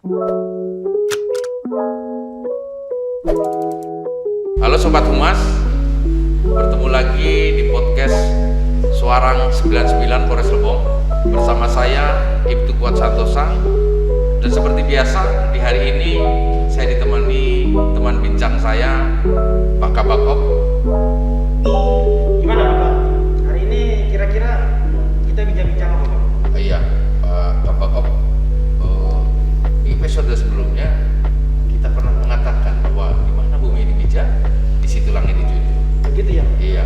Halo Sobat Humas, bertemu lagi di podcast Suarang 99 Polres Lebong bersama saya Ibtu Kuat Santosa. Dan seperti biasa di hari ini saya ditemani teman bincang saya Pak Kabak Op. Gimana Bapak? Hari ini kira-kira kita bincang-bincang apa Pak? Iya Pak Kabak Op, di episode sebelumnya kita pernah mengatakan bahwa di mana bumi dipijak, di situ langit dijunjung. Begitu ya? Iya,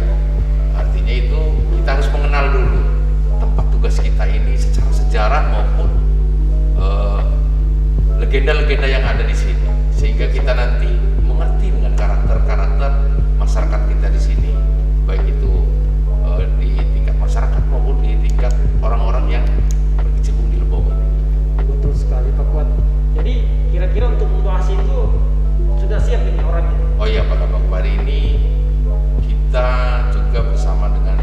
artinya itu kita harus mengenal dulu tempat tugas kita ini secara sejarah maupun legenda-legenda yang ada di sini, sehingga kita nanti mengerti dengan karakter-karakter masyarakat kita di sini, baik itu di tingkat masyarakat maupun di tingkat orang-orang yang berkecimpung di Lebong ini. Betul sekali Pak Kuat. Jadi kira-kira untuk membahas itu sudah siap ini orangnya? Oh iya Pak Kabak, hari ini kita juga bersama dengan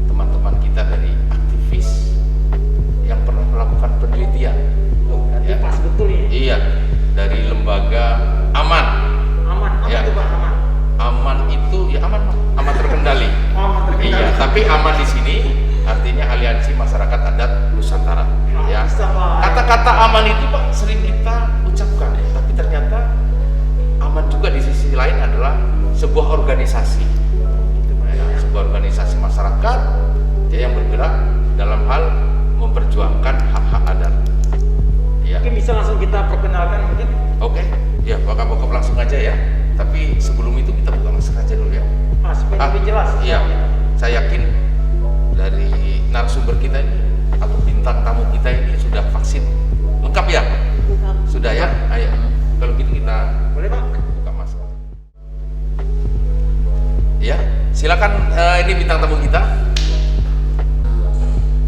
teman-teman kita dari aktivis yang pernah melakukan penelitian. Oh, berarti Ya. pas betul ini. Iya, dari lembaga Aman. Aman, apa Ya. itu Pak aman? Aman itu ya aman, aman terkendali. Oh, aman terkendali. Iya, tapi aman di sini artinya Aliansi Masyarakat Adat Nusantara. Ah, Ya. bisa, Pak. Kata-kata aman itu Pak sering kita ucapkan, tapi ternyata aman juga di sisi lain adalah sebuah organisasi. Ya, sebuah organisasi masyarakat yang bergerak dalam hal memperjuangkan hak-hak adat. Ya. Mungkin bisa langsung kita perkenalkan mungkin? Oke, ya Pak Kabokop langsung aja ya. Tapi sebelum itu kita buka masker aja dulu ya. Supaya lebih jelas. Iya, saya yakin dari narasumber kita ini atau bintang tamu kita ini sudah vaksin lengkap ya? Lengkap. Sudah ya? Ayo, kalau gitu kita Boleh Pak? buka masker. Ya, silakan ini bintang tamu kita.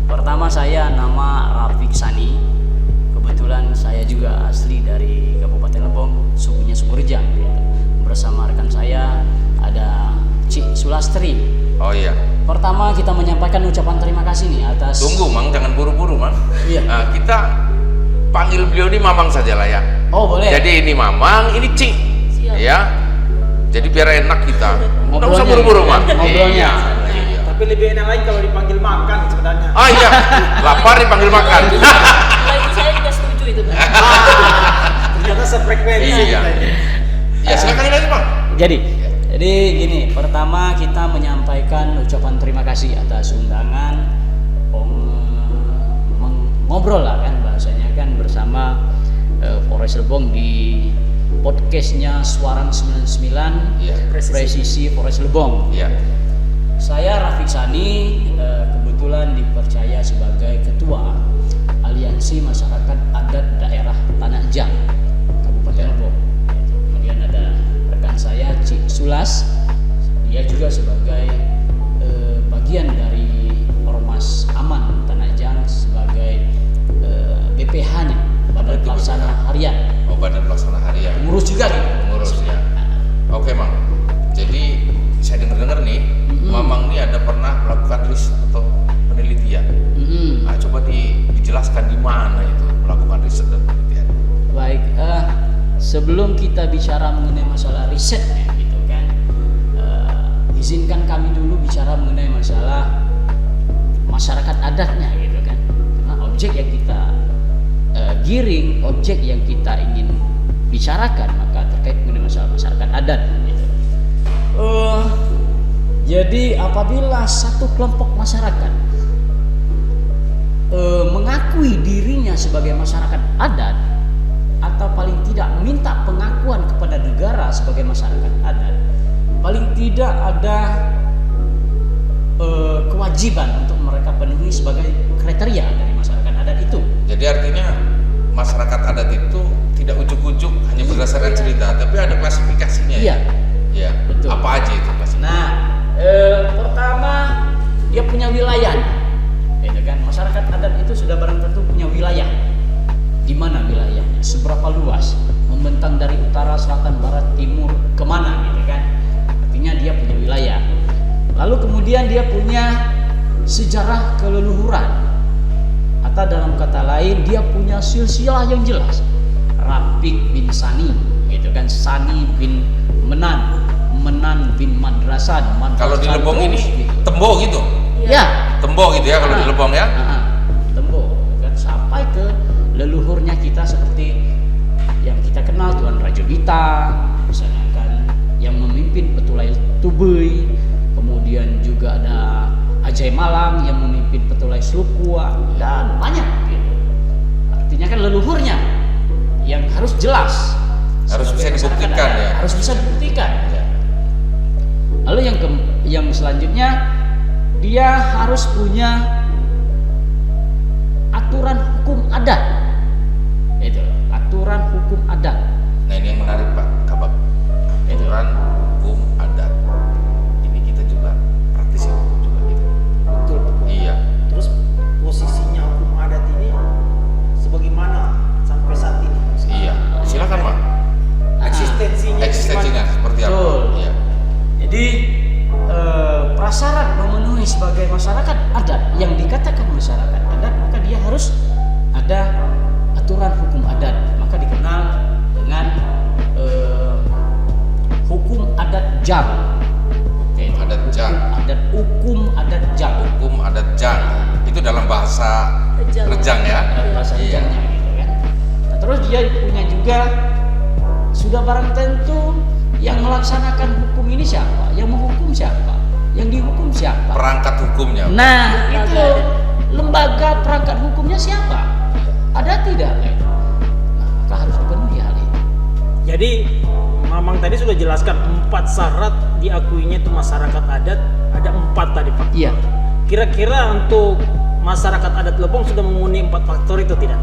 Pertama saya nama Rafiq Sani. Kebetulan saya juga asli dari Kabupaten Lebong, sukunya Sukurjang. Bersama rekan saya ada Cik Sulastri. Oh iya. Pertama kita menyampaikan ucapan terima kasih nih atas. Tunggu Mang, jangan buru-buru Mang. Iya. Nah, kita panggil beliau ini Mamang saja lah ya. Oh boleh. Jadi ini Mamang, ini Cik. Siap. Ya. Jadi biar enak kita. Nggak usah Ngobrolnya. buru-buru Mang. Ngobrolnya. Iya. Tapi lebih enak lagi kalau dipanggil makan sebenarnya. Ah iya, lapar dipanggil makan. Nah, itu saya juga setuju itu. Ternyata sefrekuensi Iya. kita ini. Ya silakan lagi Bang. Jadi gini, pertama kita menyampaikan ucapan terima kasih atas undangan ngobrol lah kan bahasanya kan bersama Polres Lebong di podcastnya Suarang 99 Iya. Presisi Polres Lebong. Iya. Saya Rafiq Sani, kebetulan dipercaya sebagai Ketua Aliansi Masyarakat Adat Daerah Tanah Jang, Kabupaten Lebong. Kemudian ada rekan saya Cik Sulas, dia juga sebagai bagian dari Ormas Aman Tanah Jang sebagai BPH-nya, Badan Itu Pelaksana BPH. Harian. Oh Badan Pelaksana Harian. Pengurus juga gitu. Pengurus ya. Oke Mang. Jadi saya dengar-dengar nih, Mamang ini ada pernah melakukan riset atau penelitian. Mm-mm. Nah, coba dijelaskan di mana itu melakukan riset dan penelitian. Baik, sebelum kita bicara mengenai masalah risetnya gitu kan, izinkan kami dulu bicara mengenai masalah masyarakat adatnya gitu kan. Karena objek yang kita giring, objek yang kita ingin bicarakan maka terkait mengenai masalah masyarakat adat gitu. Jadi apabila satu kelompok masyarakat mengakui dirinya sebagai masyarakat adat atau paling tidak meminta pengakuan kepada negara sebagai masyarakat adat, paling tidak ada kewajiban untuk mereka penuhi sebagai kriteria dari masyarakat adat itu. Jadi artinya masyarakat adat itu tidak ujuk-ujuk hanya berdasarkan cerita, tapi ada klasifikasinya. Iya. Ya. Betul. Apa aja itu klasifikasi? Nah, pertama dia punya wilayah, gitu kan? Masyarakat adat itu sudah barang tentu punya wilayah. Di mana wilayahnya? Seberapa luas? Membentang dari utara, selatan, barat, timur, kemana, gitu kan? Artinya dia punya wilayah. Lalu kemudian dia punya sejarah keleluhuran, atau dalam kata lain dia punya silsilah yang jelas. Rafiq bin Sani, gitu kan, Sani bin Menan, Menan bin Madrasan. Kalau di Lebong ini Tembo gitu. Ya, Tembo gitu ya kalau di Lebong ya. Tembo kan, sampai ke leluhurnya kita seperti yang kita kenal Tuan Rajo Dita, misalnya kan, yang memimpin Petulai Tubui, kemudian juga ada Ajai Malang yang memimpin Petulai Selukua, dan banyak gitu. Artinya kan leluhurnya yang harus jelas, Harus bisa sebagai masyarakat dibuktikan adat, ya. harus bisa dibuktikan. Lalu yang selanjutnya, dia harus punya aturan hukum adat. Itu, aturan hukum adat. Nah ini yang menarik Pak Kabak. Aturan hukum adat. Ini kita juga praktisi hukum juga gitu. Betul. Iya. Terus posisinya hukum adat ini sebagaimana sampai saat ini? Iya. Silakan Pak. Eksistensinya Seperti apa? Betul. Iya. Jadi prasyarat memenuhi sebagai masyarakat adat, yang dikatakan masyarakat adat, maka dia harus ada aturan hukum adat, maka dikenal dengan hukum adat jang. Adat jang. Hukum adat jang. Hukum adat jang. Itu dalam bahasa Rejang ya. Bahasa Iya. Rejangnya gitu kan. Nah, terus dia punya juga, sudah barang tentu yang melaksanakan hukum ini siapa, yang menghukum siapa, yang dihukum siapa. Perangkat hukumnya. Nah, itu lembaga perangkat hukumnya siapa? Ada tidak? Nah, maka harus dipenuhi hal ini. Jadi Mamang tadi sudah jelaskan 4 syarat diakuinya itu masyarakat adat, ada 4 tadi Pak. Iya. Kira-kira untuk masyarakat adat Lebong sudah memenuhi 4 faktor itu tidak?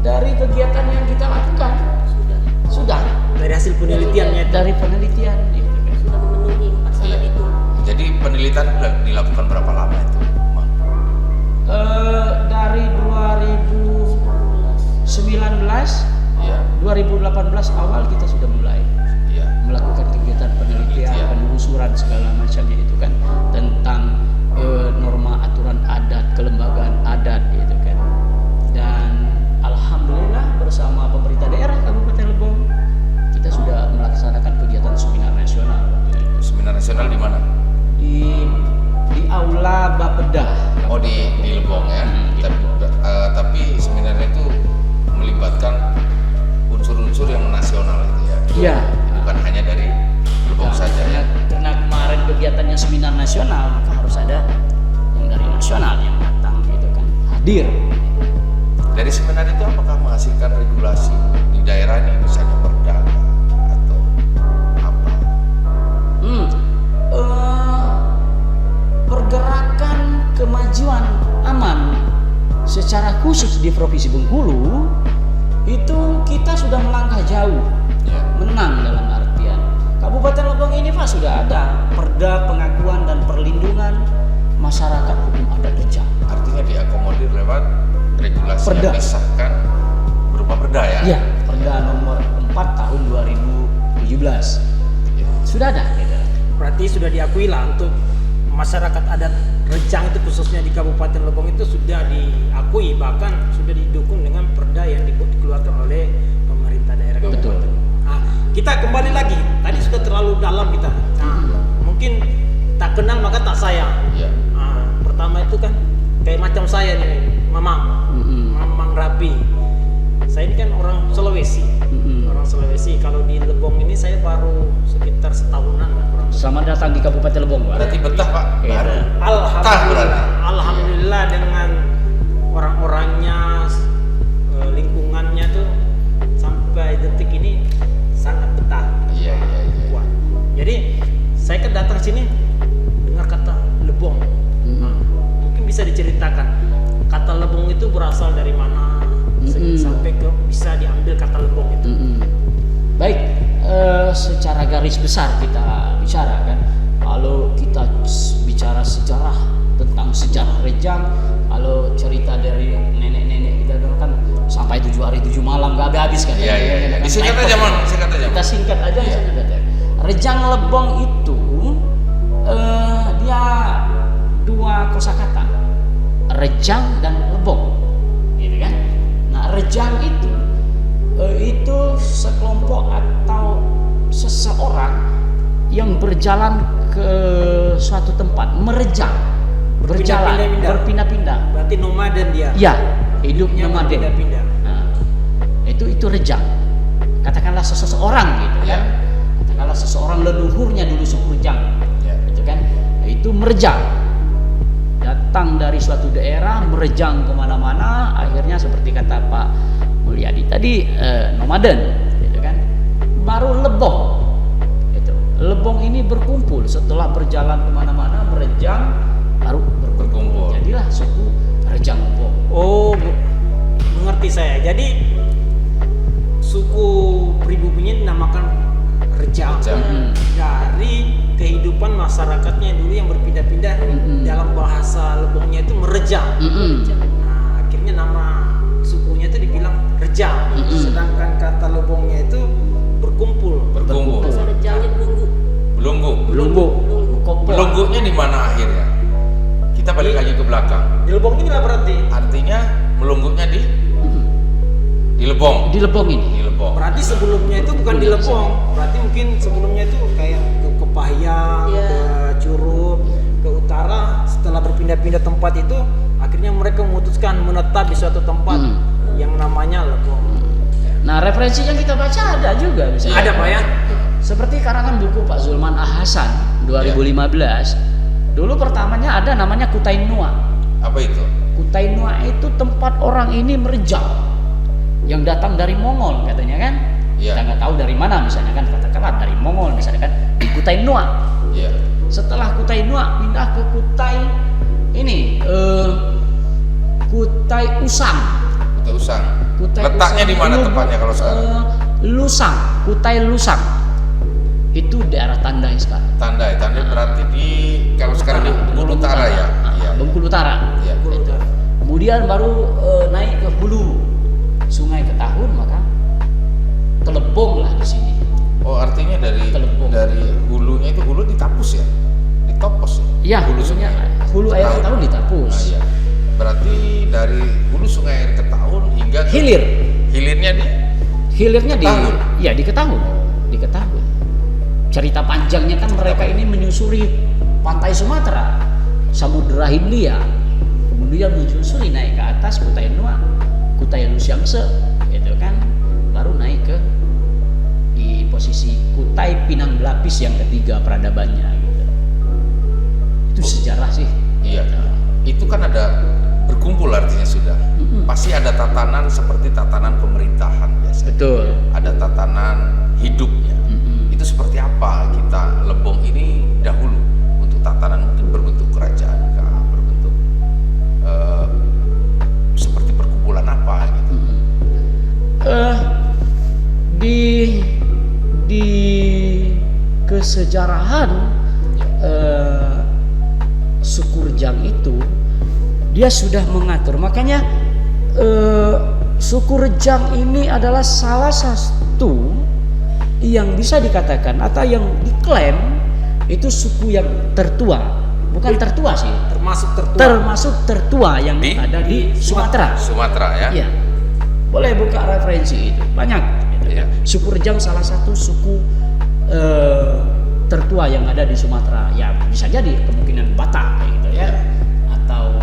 Dari kegiatan yang kita lakukan sudah. Dari hasil penelitiannya itu. Dari penelitian gitu kan. Sudah memenuhi 4 syarat itu. Jadi penelitian sudah dilakukan berapa lama itu? Bang? Dari 2019, Iya. 2018 awal kita sudah mulai Iya. melakukan kegiatan penelitian, Penelitian. penelusuran segala macamnya itu kan, tentang norma aturan adat, kelembagaan adat gitu kan. Dan alhamdulillah bersama pemerintah daerah Kabupaten Lebong kita sudah melaksanakan kegiatan seminar nasional waktu itu. Seminar nasional di mana? Di aula Bapeda. Oh di Lebong ya. Tapi seminarnya itu melibatkan unsur-unsur yang nasional gitu ya. Iya. Bukan hanya dari Lebong saja ya. Karena kemarin kegiatannya seminar nasional, maka harus ada yang dari nasional yang datang gitu kan, hadir. Dari seminar itu apakah menghasilkan regulasi di daerah ini, misalnya perda atau apa? Pergerakan kemajuan aman secara khusus di Provinsi Bengkulu itu kita sudah melangkah jauh, Ya. menang dalam artian Kabupaten Lebong ini Pak sudah ada perda pengakuan dan perlindungan masyarakat hukum adat Rejang. Artinya diakomodir lewat regulasi Perda. yang disahkan berupa perda ya. Iya, perda nomor 4 tahun 2017 Ya. sudah ada. Gitu. Berarti sudah diakui lah untuk masyarakat adat Rejang itu khususnya di Kabupaten Lebong itu sudah diakui, bahkan sudah didukung dengan perda yang dikeluarkan oleh pemerintah daerah Betul. Kabupaten. Nah, kita kembali lagi. Tadi sudah terlalu dalam kita. Nah, mungkin tak kenal maka tak sayang. Iya. Nah, pertama itu kan kayak macam saya nih, Mamang Rapi. Saya ini kan orang Sulawesi. Orang Sulawesi. Kalau di Lebong ini saya baru sekitar setahunan lah kurang. Selamat datang di Kabupaten Lebong, Pak. Berarti betah Pak. Iya. Baru. Alhamdulillah, alhamdulillah dengan orang-orangnya, lingkungannya tuh sampai detik ini sangat betah. Iya. Wah. Jadi saya kan datang sini dengar kata Lebong. Mungkin bisa diceritakan kata Lebong itu berasal dari mana sampai ke bisa diambil kata Lebong itu. Baik, secara garis besar kita bicara kan. Kalau kita bicara sejarah tentang sejarah Rejang, kalau cerita dari nenek-nenek kita dulu kan sampai 7 hari 7 malam gak habis kan. Iya. Disingkat aja Man, singkat aja. Kita singkat aja. Iya. Singkat aja. Rejang Lebong itu dia 2 kosakata, Rejang dan Lebong, gitu kan. Nah Rejang itu sekelompok atau seseorang yang berjalan ke suatu tempat, merejang, berjalan, berpindah-pindah. Berarti nomaden dia. Ya, hidup Hidupnya nomaden. berpindah-pindah. Nah, itu rejang. Katakanlah seseorang gitu kan. Katakanlah seseorang leluhurnya dulu suku rejang. Gitu kan. Nah, itu merejang. Datang dari suatu daerah, merejang kemana-mana. Akhirnya seperti kata Pak Mulyadi tadi, nomaden, gitu kan. Baru lebong. Gitu. Lebong ini berkumpul setelah berjalan kemana-mana, merejang, baru berkumpul. Jadilah suku rejang lebong. Oh, mengerti saya. Jadi suku pribuminya dinamakan rejang. Dari kehidupan masyarakatnya dulu yang berpindah-pindah, dalam bahasa lebongnya itu merejang. Nah, akhirnya nama sukunya itu dibilang rejang. Sedangkan kata lebongnya itu berkumpul. Bahasa rejangnya belunggu. Belunggu. Belunggunya di mana akhirnya? Kita balik lagi ke belakang. Di lebong ini lah berarti. Artinya melunggunya di lebong. Di lebong ini. Di lebong. Berarti sebelumnya itu bukan di lebong. Berarti mungkin sebelumnya itu kayak ke Pahiyang, Iya. ke Curup, ke utara. Setelah berpindah-pindah tempat itu, akhirnya mereka memutuskan menetap di suatu tempat yang namanya lebong. Nah, referensi yang kita baca ada juga misalnya. Ada Pak ya? Seperti karangan buku Pak Zulman Ahasan 2015. Dulu pertamanya ada namanya Kutai Nua. Apa itu? Kutai Nua itu tempat orang ini merejang yang datang dari Mongol katanya kan. Iya. Kita nggak tahu dari mana misalnya kan, katakanlah dari Mongol misalnya kan, di Kutai Nua. Iya. Setelah Kutai Nua pindah ke Kutai ini Kutai Usang. Kutai Usang. Kutai Letaknya Usang. di mana tepatnya kalau sekarang? Lusang, Kutai Lusang. Itu daerah Tandai sekarang. Tandai berarti di kalau sekarang di Bengkulu Utara ya. Iya. Bengkulu Utara. Iya. Itu. Kemudian baru naik ke hulu Sungai Ketahun, maka Telebong lah di sini. Oh, artinya dari Telebong. hulunya itu hulu ditapus ya? Ditopos ya? Iya, hulunya hulu air Ketahun. Ketahun ditapus. Nah, iya. Berarti dari hulu Sungai Air Ketahun hingga ke Hilir. hilirnya di Hilirnya Ketahun. di Ketahun. Di Ketahun. Cerita panjangnya kan mereka ini menyusuri pantai Sumatera, Samudra Hindia, kemudian menyusuri naik ke atas Kutai Nua, Kutai Lusiangse, gitu kan, baru naik ke di posisi Kutai Pinang Belapis yang ketiga peradabannya. Gitu. Itu sejarah sih. Iya. Itu kan ada berkumpul artinya sudah. Pasti ada tatanan seperti tatanan pemerintahan biasanya. Betul. Ada tatanan hidupnya. Itu seperti apa kita lebong ini dahulu untuk tatanan mungkin berbentuk kerajaan kah, berbentuk seperti perkumpulan apa gitu. Di kesejarahan suku Rejang itu dia sudah mengatur, makanya suku Rejang ini adalah salah satu yang bisa dikatakan atau yang diklaim itu suku yang tertua, bukan tertua sih, termasuk tertua yang ada di Sumatera. Sumatera ya. Iya, boleh buka referensi itu banyak. Gitu. Iya. Suku Rejang salah satu suku tertua yang ada di Sumatera. Ya bisa jadi kemungkinan Batak kayak gitu ya, atau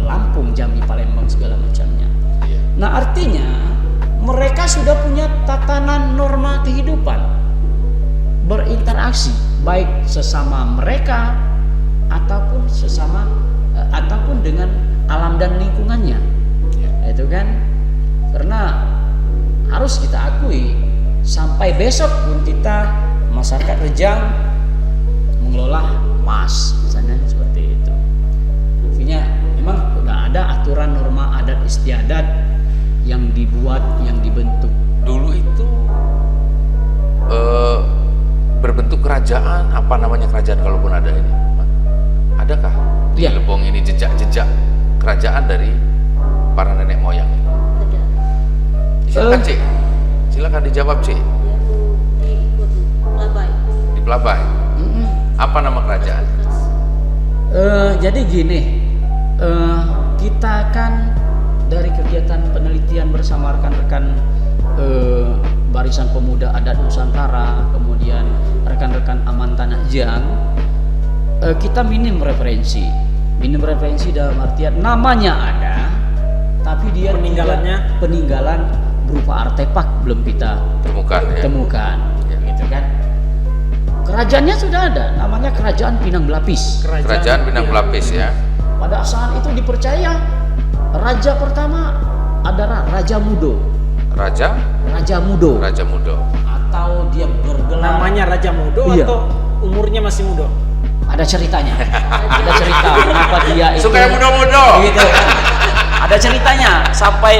Lampung, Jambi, Palembang segala macamnya. Iya. Nah artinya mereka sudah punya tatanan norma kehidupan, berinteraksi baik sesama mereka ataupun ataupun dengan alam dan lingkungannya. Itu kan, karena harus kita akui sampai besok pun kita masyarakat Rejang mengelola emas misalnya seperti itu. Artinya memang sudah ada aturan norma adat istiadat yang dibuat, yang dibentuk. Dulu itu berbentuk kerajaan, apa namanya kerajaan kalaupun ada ini? Adakah di Iya. Lebong ini jejak-jejak kerajaan dari para nenek moyang ini? Ada. Silakan Cik, silakan dijawab Cik. Di Labai. Di Pelabai, apa nama kerajaan? Jadi gini, kita kan dari kegiatan penelitian bersama rekan-rekan Pemuda Adat Nusantara, kemudian rekan-rekan Aman Tanah Jang, kita minim referensi dalam artian namanya ada, tapi dia peninggalan berupa artefak belum kita temukan, gitu kan. Kerajaannya sudah ada, namanya Kerajaan Pinang Belapis. Kerajaan Pinang Belapis ya. Pada saat itu dipercaya raja pertama adalah Raja Mudo. Raja Mudo. Atau dia bergelar Namanya Raja Mudo Iya. atau umurnya masih muda? ada ceritanya. Ada cerita mengapa dia itu Suka yang muda-muda. gitu kan. Ada ceritanya sampai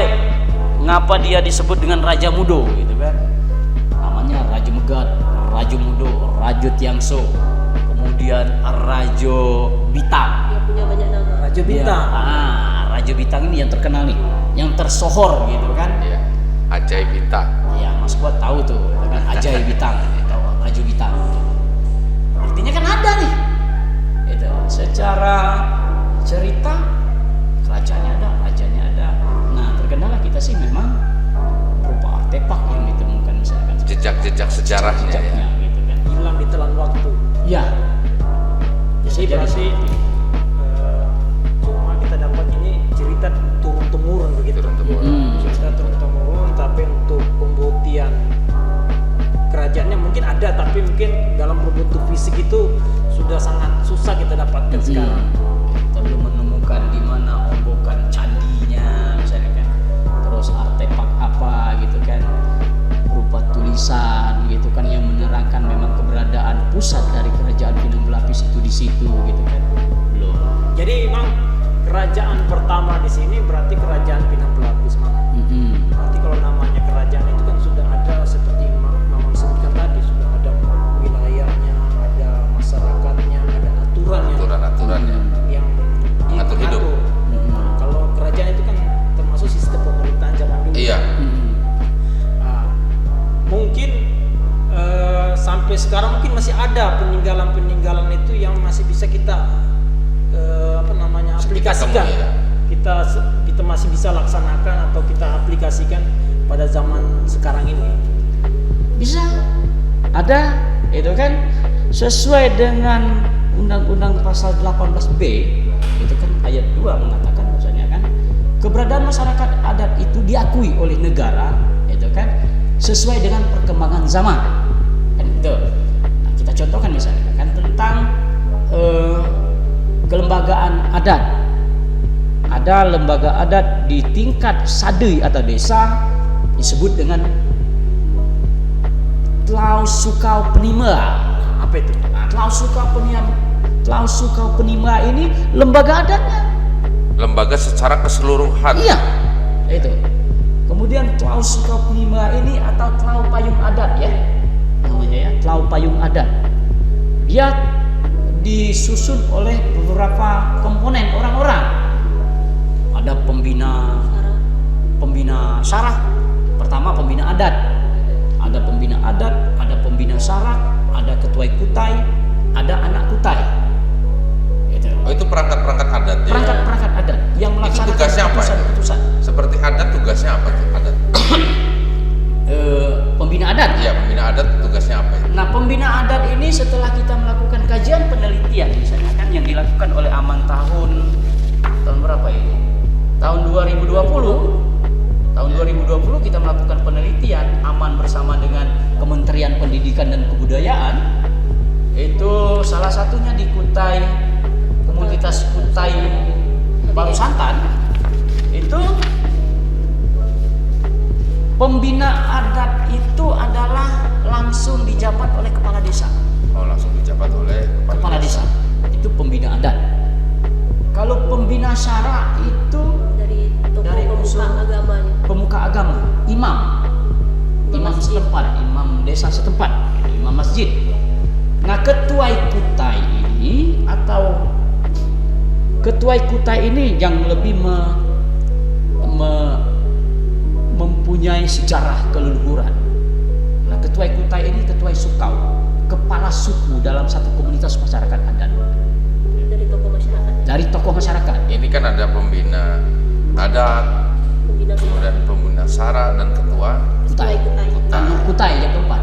mengapa dia disebut dengan Raja Mudo gitu kan. Namanya Raja Megat, Raja Mudo, Raja Tiangso, kemudian Raja Bitang. Dia punya banyak nama. Raja Bintang. Raja Bitang ini yang terkenal nih, yang tersohor gitu kan. Ya. Ajaib Bintang. Ya, Mas Kuat tahu tuh dengan Ajaib Bitang, tahu Raja Bitang. Artinya kan ada nih. Itu secara cerita kerajaannya ada, rajanya ada. Nah, terkenallah kita sih memang berupa artefak yang ditemukan misalkan Jejak-jejak sejarahnya ya. jejaknya gitu kan. Hilang di telan waktu. Ya. Jadi berarti cuma kita dapat ini cerita turun temurun begitu. Cerita turun temurun, tapi untuk pembuktian kerajaannya mungkin ada, tapi mungkin dalam berbentuk fisik itu sudah sangat susah kita dapatkan sekarang. Kita belum menemukan di mana ombokan candinya misalnya kan. Terus artefak apa gitu kan, berupa tulisan gitu kan yang menerangkan memang keberadaan pusat dari Kerajaan Pinang Belapis itu di situ gitu kan. Belum. Jadi memang kerajaan pertama di sini berarti Kerajaan Pinang Belapis, Mang. Berarti kalau namanya kerajaan itu kan sudah ada seperti Mamang sebutkan tadi, sudah ada wilayahnya, ada masyarakatnya, ada aturannya yang Mengatur hidup. Nah, kalau kerajaan itu kan termasuk sistem pemerintahan zaman dulu. Iya. Nah, mungkin sampai sekarang mungkin masih ada peninggalan-peninggalan itu yang masih bisa kita aplikasikan. Iya. Kita masih bisa laksanakan atau kita aplikasikan pada zaman sekarang ini. Bisa ada itu kan sesuai dengan Undang-Undang Pasal 18B itu kan ayat 2 mengatakan misalnya kan keberadaan masyarakat adat itu diakui oleh negara itu kan sesuai dengan perkembangan zaman kan itu. Nah, kita contohkan misalnya kan tentang kelembagaan adat. Ada lembaga adat di tingkat sadei atau desa disebut dengan Tlau Sukau Penima. Apa itu? Tlau Sukau Penima ini lembaga adatnya. Lembaga secara keseluruhan. Iya, itu. Kemudian Tlau Sukau Penima ini atau Tlau Payung Adat ya, namanya ya, Tlau Payung Adat. Dia disusun oleh beberapa komponen orang-orang. Ada pembina syarah. Pertama pembina adat. Ada pembina adat, ada pembina syarah, ada ketua kutai, ada anak kutai. Gitu. Oh, itu perangkat-perangkat adat ya. Perangkat adat yang melaksanakan tugasnya apa itu? keputusan. Seperti adat tugasnya apa tuh adat? Pembina adat. Iya, pembina adat tugasnya apa itu? Nah, pembina adat ini setelah kita melakukan kajian penelitian misalnya kan yang dilakukan oleh Aman tahun berapa ini? Tahun 2020. Tahun 2020 kita melakukan penelitian Aman bersama dengan Kementerian Pendidikan dan Kebudayaan. Itu salah satunya di Kutai, komunitas Kutai Baru Santan. Itu pembina adat itu adalah langsung dijabat oleh kepala desa. Oh, langsung dijabat oleh Kepala desa. Itu pembina adat. Kalau pembina syara itu Dari Dari tokoh unsur- pemuka agamanya. pemuka agama, imam Masjid. setempat, imam desa setempat, imam masjid. Nah, ketua kutai ini atau ketua kutai ini yang lebih mempunyai sejarah keleluhuran. Nah, ketua kutai ini ketua sukau, kepala suku dalam satu komunitas masyarakat adat. Dari tokoh masyarakat. Dari tokoh masyarakat. Ini kan ada pembina adat, Pembina kemudian pembina syara dan ketua Kutai. Kutai. Kutai yang keempat.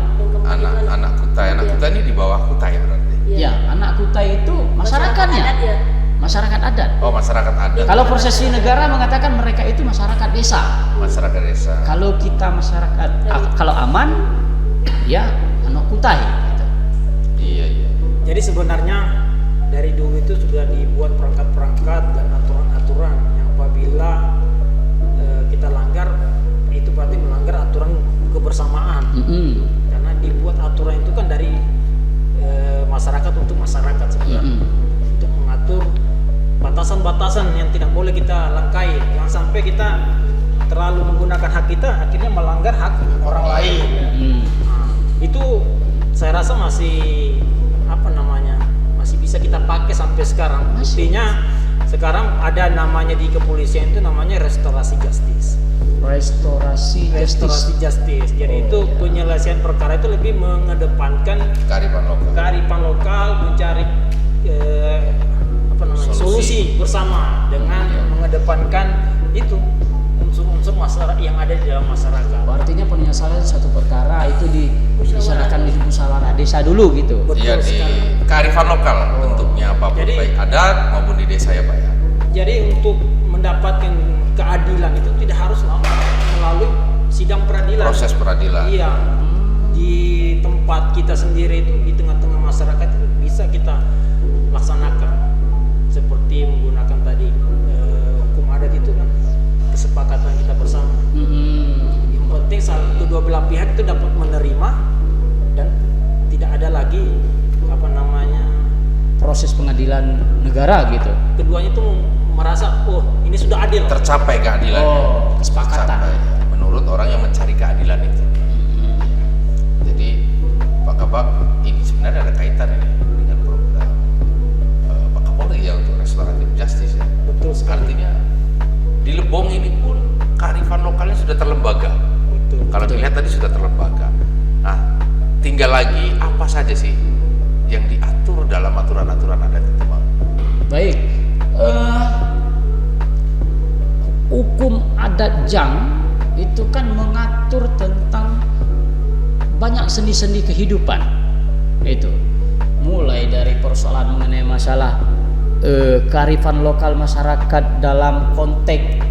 adatnya. Adatnya. Masyarakat adat. Oh, masyarakat adat. Kalau prosesi negara mengatakan mereka itu masyarakat desa. Masyarakat desa. Kalau kita masyarakat kalau aman ya anak kutai gitu. Iya, iya. Jadi sebenarnya dari dulu itu sudah dibuat perangkat-perangkat dan aturan-aturan yang apabila kita langgar itu berarti melanggar aturan kebersamaan. Karena dibuat aturan itu kan dari masyarakat untuk masyarakat sebenarnya. Untuk mengatur batasan-batasan yang tidak boleh kita langkai. Jangan sampai kita terlalu menggunakan hak kita akhirnya melanggar hak orang lain. Nah, itu saya rasa masih masih bisa kita pakai sampai sekarang. Buktinya sekarang ada namanya di kepolisian itu namanya restorasi justice. Restorasi Justice. Jadi itu penyelesaian perkara itu lebih mengedepankan kearifan lokal, mencari solusi bersama dengan mengedepankan itu unsur-unsur masyarakat yang ada di dalam masyarakat. Artinya penyelesaian satu perkara itu diserahkan di musyawarah desa dulu gitu. Iya, di kearifan lokal bentuknya apapun, Jadi- baik adat maupun di desa ya Pak ya. Jadi untuk mendapatkan keadilan itu tidak harus melalui sidang peradilan. Proses peradilan. Iya. Di tempat kita sendiri itu di tengah-tengah masyarakat itu bisa kita laksanakan seperti menggunakan tadi hukum adat itu kan kesepakatan kita bersama. Yang penting kedua belah pihak itu dapat menerima dan tidak ada lagi proses pengadilan negara gitu. keduanya itu merasa ini sudah adil. Tercapai keadilannya. Kesepakatan. Tercapai, menurut orang yang mencari keadilan itu. Jadi Pak Kabak, ini sebenarnya ada kaitan ini dengan program Pak Kapolri ya untuk restoratif justice ya. Betul sekali. Artinya di Lebong ini pun kearifan lokalnya sudah terlembaga. Betul. Kalau dilihat tadi sudah terlembaga. Nah, tinggal lagi apa saja sih yang diatur dalam aturan-aturan adat itu, Pak? Baik, hukum adat Jang itu kan mengatur tentang banyak sendi-sendi kehidupan. Itu mulai dari persoalan mengenai masalah kearifan lokal masyarakat dalam konteks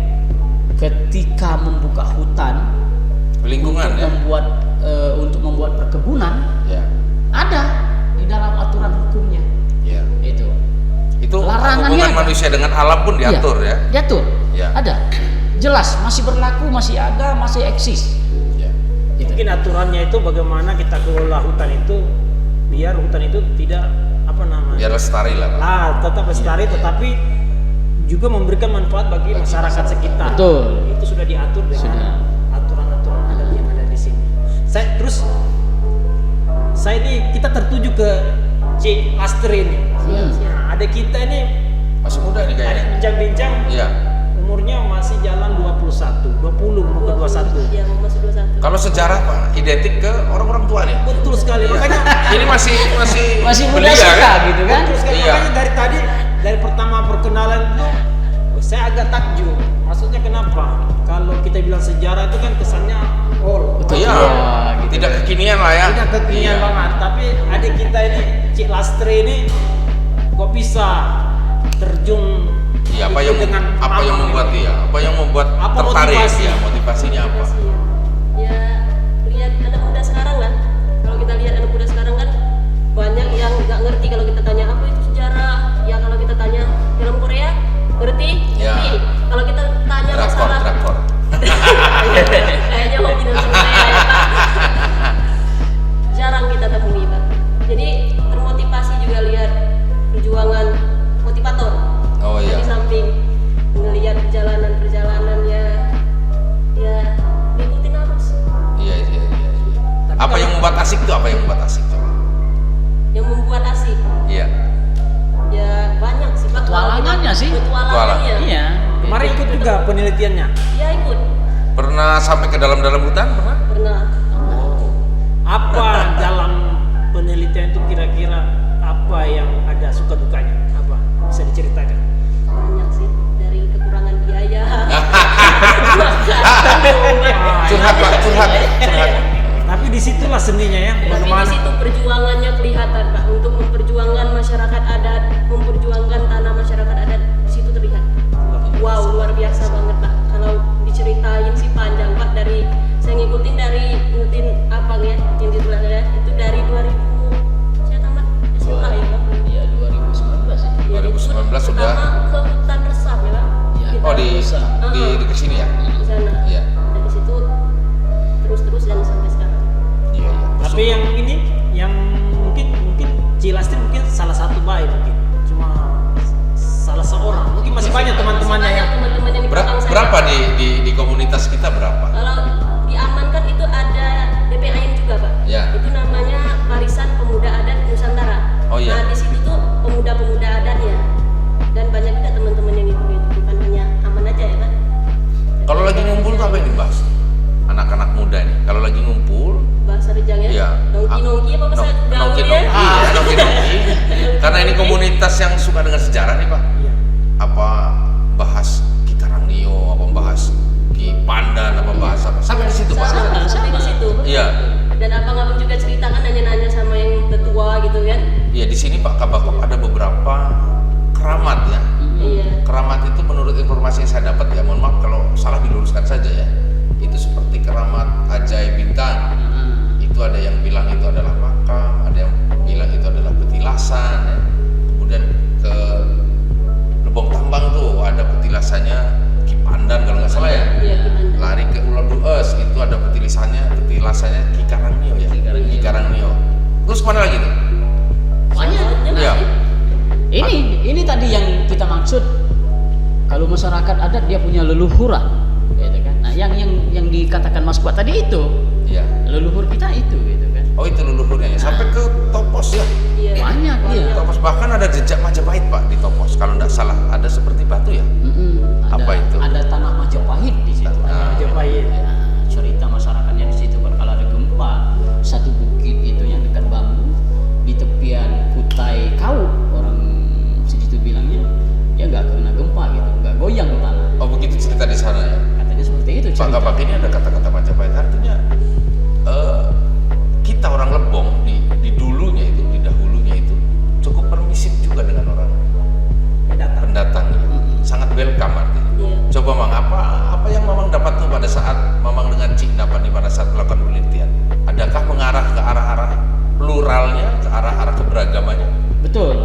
ketika membuka hutan, Lingkungan untuk membuat perkebunan, ya. ada di dalam aturan hukumnya. Ya. Itu Larangannya hubungan ada. manusia dengan alam pun diatur ya. Diatur. Ya. Ada. Jelas masih berlaku, masih ada, masih eksis. Ya. Mungkin aturannya itu bagaimana kita kelola hutan itu biar hutan itu tidak Biar lestari lah, Pak. tetap lestari tetapi juga memberikan manfaat bagi masyarakat sekitar. Betul. Itu sudah diatur dengan aturan-aturan adat yang ada di sini. Saya ini kita tertuju ke Cik Lastri ini. Nah, ada kita ini Masih muda nih ada kayaknya. bincang-bincang Iya. umurnya masih jalan 20 mau ke 21. Iya, mau masuk 21. Kalau sejarah Pak identik ke orang-orang tua nih. Betul sekali. Iya. Makanya Ini masih Masih muda belia, suka kan? gitu kan? betul sekali. Iya. Makanya dari tadi dari pertama perkenalan itu saya agak takjub. Maksudnya kenapa? Kalau kita bilang sejarah itu kan kesannya Betul. Iya. Wah, gitu. Tidak kekinian lah ya. tidak kekinian Iya. banget. Tapi adik kita ini Cik Lastri ini kok bisa terjun Iya, apa ikut yang membuat ini? dia? Apa yang membuat Apa tertarik motivasi? ya? Motivasinya apa? Motivasi ya. Ya lihat anak muda sekarang kan. Kalau kita lihat anak muda sekarang kan banyak yang nggak ngerti kalau kita tanya apa itu sejarah. Ya kalau kita tanya film Korea ngerti? Ya. Ngerti. Kalau kita tanya masalah Drakor. kayaknya hobi nonton Korea ya Pak. Jarang kita temui Pak. Jadi termotivasi juga lihat perjuangan motivator. Oh iya. Di samping melihat perjalanannya ya diikutin arus. Iya. Apa yang membuat asik tuh? Apa yang membuat asik coba? Yang membuat asik Iya. ya banyak sih Pak. Petualangannya sih. Petualangannya. Iya. Kemarin ikut juga penelitiannya. Ya ikut. Pernah sampai ke dalam hutan? Pernah? Pernah. Apa dalam penelitian itu kira-kira apa yang ada suka dukanya? Apa bisa diceritakan? Banyak sih dari kekurangan biaya. Curhat Pak, curhat. Tapi disitulah seninya ya. Bagaimana mana? situ perjuangannya kelihatan Pak, untuk memperjuangkan masyarakat adat, memperjuangkan tanah masyarakat adat, di situ terlihat. Wow, luar biasa banget Pak. Kalau diceritain sih panjang Pak, dari saya ngikutin apa ya yang ditulisnya itu dari 2000 saya tamat SMA ya Pak. Iya 2019 ya. Ya, 2019 sudah. pertama ke hutan resap ya Pak. Ya. Kita Oh di kesini ya? di sana. Iya. Dari situ terus dan sampai sekarang. Iya iya. Tapi yang ini yang mungkin Cilastir mungkin salah satu baik mungkin. Cuma salah seorang. Mungkin masih banyak teman-temannya Masih yang banyak teman-teman yang di belakang saya. Berapa di komunitas kita berapa? Kalau diamankan itu ada DPAM juga Pak. Ya. Itu namanya Barisan Pemuda Adat Nusantara. Oh, iya. Nah di situ tuh pemuda-pemuda adatnya dan banyak juga teman-teman yang ikut itu, bukan hanya aman aja ya Pak. Kalau lagi ngumpul tuh apa yang dibahas? Anak-anak muda nih. Kalau lagi ngumpul, Bahasa Rejang ya. Iya. Nongki-nongki apa bahasa gaul ya? nongki-nongki. Karena ini komunitas yang suka dengan sejarah nih Pak. Iya. Apa bahas Ki Karangnio, apa bahas Ki Pandan, apa bahas apa? Sampai di situ Pak. Sampai di situ. Iya. Dan abang-abang juga ceritakan nanya-nanya sama yang tetua gitu kan. Iya di sini Pak Kabakop ada beberapa keramat ya. Iya. Keramat itu menurut informasi yang saya dapat ya, mohon maaf kalau salah diluruskan saja ya. Itu seperti keramat ajaib bintang. Itu ada yang bilang itu adalah makam, ada yang bilang itu adalah petilasan ya. Kemudian ke Lebong Tambang tuh ada petilasannya Ki Pandan kalau nggak salah ya. Iya, gimana? Lari ke Ular Dues itu ada petilasannya Ki Karangnio ya. Ki Karangnio. Terus mana lagi tuh? Banyak. Iya. Ini tadi yang kita maksud. Kalau masyarakat adat dia punya leluhuran, gitu kan. Nah, yang dikatakan Mas Kuat tadi itu Iya. leluhur kita itu, gitu kan. Oh itu leluhurnya ya. Sampai ke Topos ya. Iya. Banyak iya. Topos bahkan ada jejak Majapahit Pak di Topos kalau nggak salah. Ada seperti batu ya. Apa itu? Ada tanah Majapahit di situ. Ah. Majapahit. Ya, cerita masyarakatnya di situ kalau ada gempa, satu bukit itu yang dekat bambu di tepian Kutai Kau, orang situ bilangnya ya nggak kena gempa gitu, nggak goyang tanah. Oh begitu cerita di sana ya. Katanya seperti itu Pak cerita. Kabak ini ada kata-kata Majapahit artinya kita orang Lebong di dulunya itu, di dahulunya itu cukup permisif juga dengan orang pendatang ya. Sangat welcome artinya. Iya. Coba Mang, apa yang Mamang dapat tuh pada saat Mamang dengan Cik Napani pada saat melakukan penelitian? Adakah mengarah ke arah-arah pluralnya, ke arah-arah keberagamannya? Betul.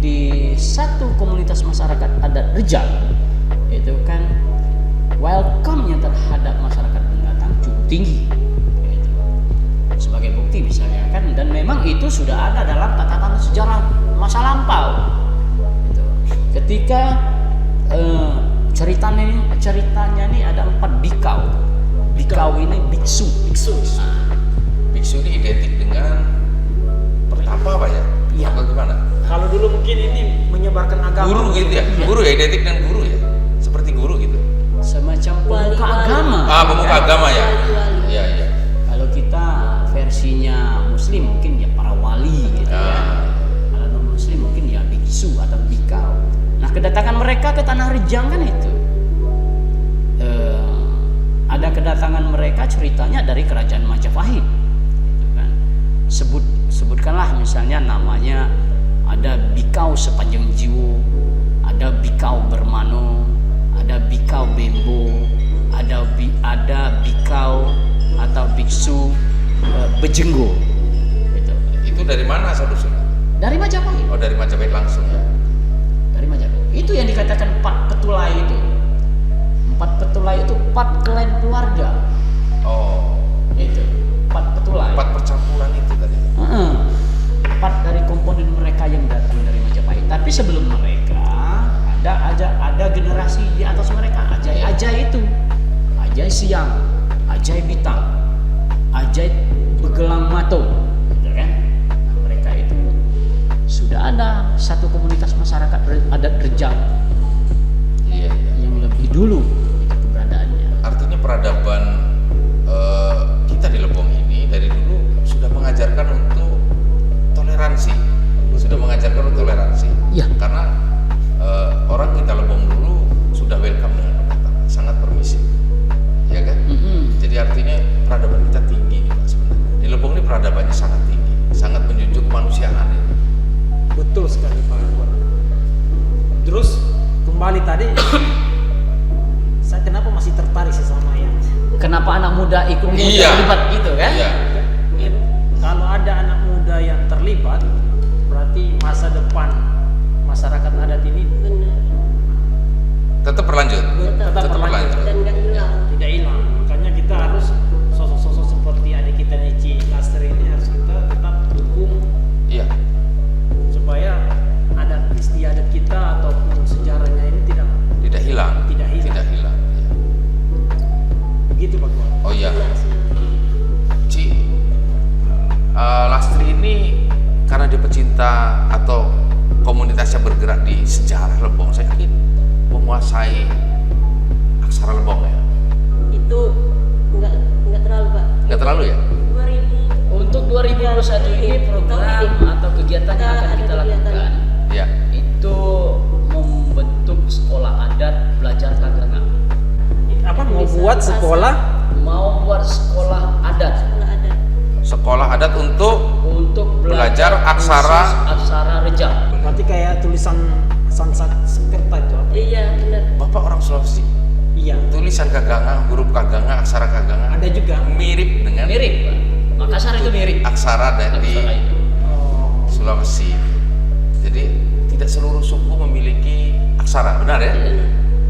Di satu komunitas masyarakat adat Rejang itu kan welcome-nya terhadap masyarakat pendatang cukup tinggi. Gitu. Sebagai bukti misalnya kan, dan memang itu sudah ada dalam catatan sejarah masa lampau. Gitu. Ketika ceritanya ini ada 4 bikau. Bikau ini biksu. Nah, Biksu ini identik dengan pertapa apa ya? Iya. Apa gimana? Kalau dulu mungkin ini menyebarkan agama. Guru gitu ya? Iya. Guru ya, identik dengan guru ya? Seperti guru gitu. semacam pemuka Wali-wali. agama. Pemuka agama ya? Wali-wali. Iya, iya. Kalau kita versinya Muslim mungkin ya para wali gitu ya. Ah. Kalau non Muslim mungkin ya biksu atau bikau. Nah kedatangan mereka ke tanah Rejang kan itu. Ada kedatangan mereka ceritanya dari kerajaan Majapahit, gitu kan. Sebutkanlah misalnya namanya ada Bikau Sepanjang Jiwo, ada Bikau Bermano, ada Bikau Bembo, ada Bikau atau Biksu Bejenggo, gitu. Itu dari mana saudara? Dari Majapahit. Oh dari Majapahit langsung ya? Dari Majapahit. Itu yang dikatakan 4 petulai itu. 4 petulai itu 4 klan keluarga. Oh, Itu 4 petulai. 4 percampuran itu tadi. 4 dari komponen mereka yang datang dari Majapahit. Tapi sebelum mereka ada generasi di atas mereka. Ajai itu, Ajai Siang, Ajai Bitang, Ajai Begelang Mato, gitu kan? Nah, mereka itu sudah ada satu komunitas masyarakat adat Rejang Iya, iya. yang lebih dulu itu keberadaannya. Artinya peradaban kita di Lebong ini dari dulu sudah mengajarkan untuk toleransi, sudah mengajarkan untuk toleransi. Iya. Karena orang kita Lebong dulu sudah welcome dengan pendatang, sangat permisif, ya kan? Jadi artinya peradaban kita tinggi. kenapa anak muda ikut Iya. terlibat gitu kan? Iya. Kalau ada anak muda yang terlibat, berarti masa depan masyarakat adat ini Benar. Tetap berlanjut. tetap berlanjut, Dan nggak hilang. tidak hilang. Makanya kita harus sosok-sosok seperti adik kita Neci Lastri ini harus kita tetap dukung Iya. supaya adat istiadat kita ataupun sejarahnya ini Tidak hilang. Tidak hilang. Tidak hilang. Iya. begitu Pak Tuan. Oh iya. Benar sih. Ci, Lastri ini karena dia pecinta atau komunitasnya bergerak di sejarah Lebong, saya yakin menguasai aksara Lebong ya. Itu nggak terlalu Pak. Nggak terlalu ya? 2000 Untuk 2021 ini program atau kegiatan yang akan kita lakukan Iya. itu membentuk sekolah adat belajar kagangan. Apa mau Bisa buat bahasa. sekolah Mau buat sekolah adat sekolah adat. Sekolah adat untuk untuk Belajar aksara. khusus aksara rejang. berarti kayak tulisan Sanskerta itu apa? Iya benar. Bapak orang Sulawesi. Iya, Tulisan Kaganga, huruf Kaganga, aksara Kaganga ada juga. mirip dengan Mirip, Pak. Makassar itu mirip. aksara dari Aksara itu. Oh, Sulawesi. Jadi tidak seluruh suku memiliki aksara, benar ya?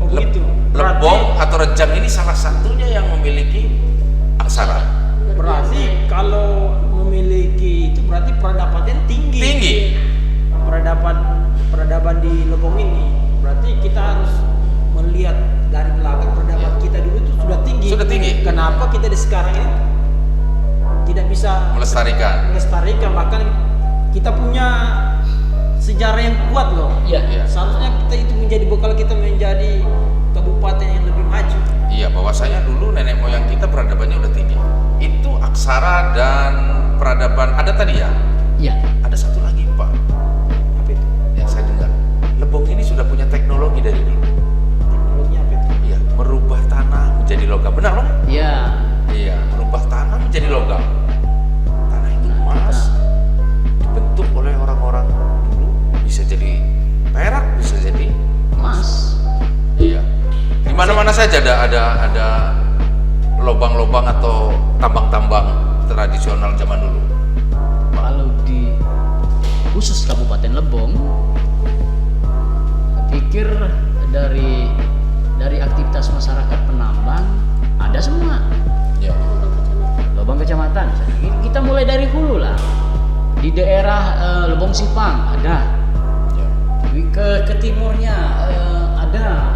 oh begitu. Lebong atau Rejang ini salah satunya yang memiliki aksara. Berarti kalau memiliki itu berarti peradabannya tinggi. Tinggi. Peradaban di Lebong ini berarti kita harus melihat dari belakang peradaban Ya. kita dulu itu sudah tinggi. Sudah tinggi. Kenapa kita di sekarang ini tidak bisa Melestarikan. bahkan kita punya sejarah yang kuat loh. Iya. Iya. Seharusnya kita itu menjadi bekal kita menjadi kabupaten yang lebih maju. Iya, bahwasanya dulu nenek moyang kita peradabannya udah tinggi. Itu aksara dan peradaban. Ada tadi ya? Iya. Ada satu lagi Pak Apa itu? yang saya dengar. Lebong ini sudah punya teknologi dari dulu. Teknologinya apa itu? Iya, merubah tanah menjadi logam. Benar Bang? Iya. Iya, merubah tanah menjadi logam. Tanah itu emas dibentuk oleh orang-orang dulu bisa jadi perak, bisa jadi Mas. iya. Di mana-mana saja ada lobang-lobang atau tambang-tambang tradisional zaman dulu. Kalau di khusus Kabupaten Lebong, saya pikir dari aktivitas masyarakat penambang ada semua. Ya. Lebong kecamatan. Kita mulai dari hulu lah. Di daerah Lebong Sipang ada. Ya. Ke timurnya ada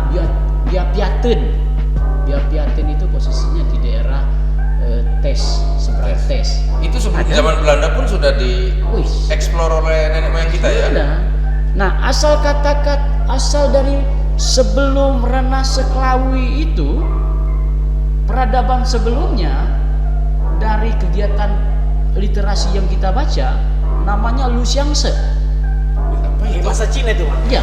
Biapiaten. Biapiaten itu posisinya di daerah seberang Tes. Itu sebelum Ada. zaman Belanda pun sudah dieksplor oleh nenek moyang kita ya. Ada. Nah, asal dari sebelum Renase Klawi itu peradaban sebelumnya dari kegiatan literasi yang kita baca namanya Lusiangse. Apa Di itu? bahasa Cina itu, Pak. Ya,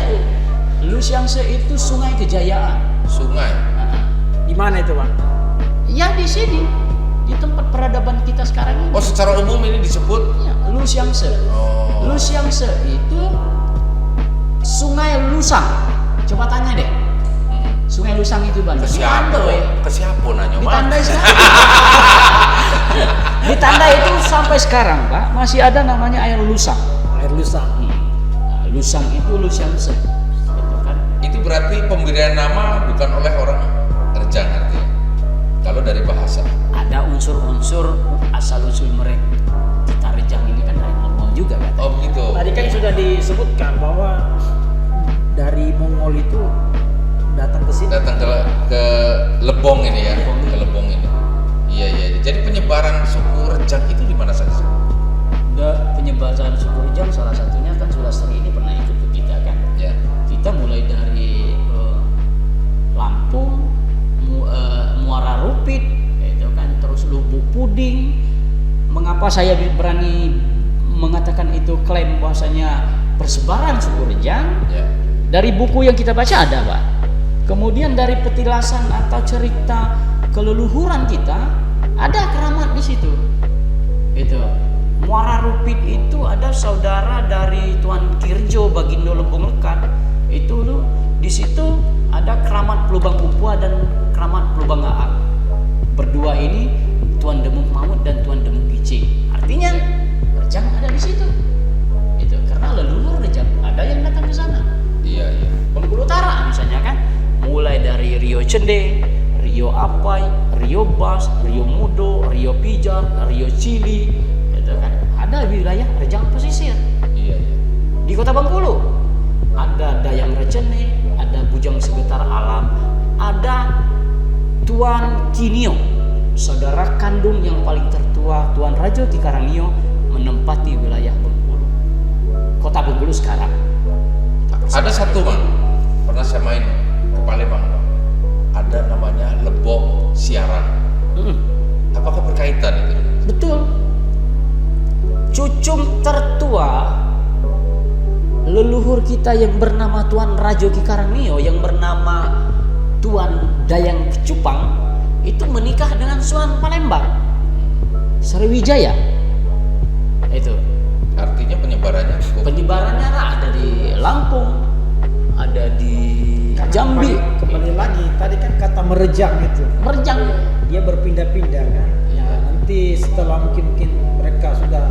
Lusiangse itu Sungai Kejayaan. Sungai. Di mana itu, Pak? Ya di sini, di tempat peradaban kita sekarang ini. Oh, secara umum ini disebut Ya, Lusiangse. oh. Lusiangse itu Sungai Lusang. Coba tanya deh. Sungai Lusang itu Bang. Ke siapa? Ke siapa nanya, Mak? Ditandai sekarang. Ditandai itu sampai sekarang, Pak, masih ada namanya air Lusang. Air Lusang. Nah, Lusang itu Lusiangse. Gitu kan? Itu berarti pemberian nama bukan oleh orang Rejang artinya. Kalau dari bahasa. Ada unsur-unsur asal usul mereka. Kita Rejang ini kan dari Mongol juga kan. Oh begitu. Tadi kan sudah disebutkan bahwa dari Mongol itu datang ke sini. Datang ke Lebong ini ya. Ke Lebong ini. Iya iya. Jadi penyebaran suku Rejang itu di mana saja? Penyebaran suku Rejang salah satunya kan Sulastri ini pernah ikut ke kita kan. Ya. Kita mulai dari Lampung, Muara Rupit, itu kan terus Lubuk Puding. Mengapa saya berani mengatakan itu klaim bahwasanya persebaran suku Rejang? Ya. Dari buku yang kita baca ada, Pak. Kemudian dari petilasan atau cerita keleluhuran kita ada keramat di situ. Itu. Muara Rupit itu ada saudara dari Tuan Kirjo Bagindo Lebong Lekat. Itu lu di situ ada keramat Pelubang Upua dan keramat Pelubang Aak. Berdua dua ini, Tuan Demung Mamut dan Tuan Demung Gicing. Artinya Rejang ada di situ. Itu karena leluhur Rejang ada yang datang ke sana. Iya. Bengkulu Utara misalnya kan, mulai dari Rio Cende, Rio Apai, Rio Bas, Rio Mudo, Rio Pijar, Rio Cili, itu kan ada wilayah Rejang pesisir. Iya. Di Kota Bengkulu ada Dayang Recene, ada Bujang Segetar Alam, ada Tuan Kinio, saudara kandung yang paling tertua Tuan Rajo Ki Karangio, menempati wilayah Bengkulu. Kota Bengkulu sekarang. Ada satu Bang, pernah saya main ke Palembang Bang. Ada namanya Lebong Siaran. Apakah berkaitan itu? Betul. Cucung tertua leluhur kita yang bernama Tuan Rajo Ki Karangio, yang bernama Tuan Dayang Kecupang, itu menikah dengan Suan Palembang, Sriwijaya. Itu. Artinya penyebarannya cukup. Penyebarannya ada di Lampung, ada di Jambi. Kembali lagi tadi kan kata merejang itu. Merjang. Dia berpindah-pindah kan. Ya nanti setelah mungkin mereka sudah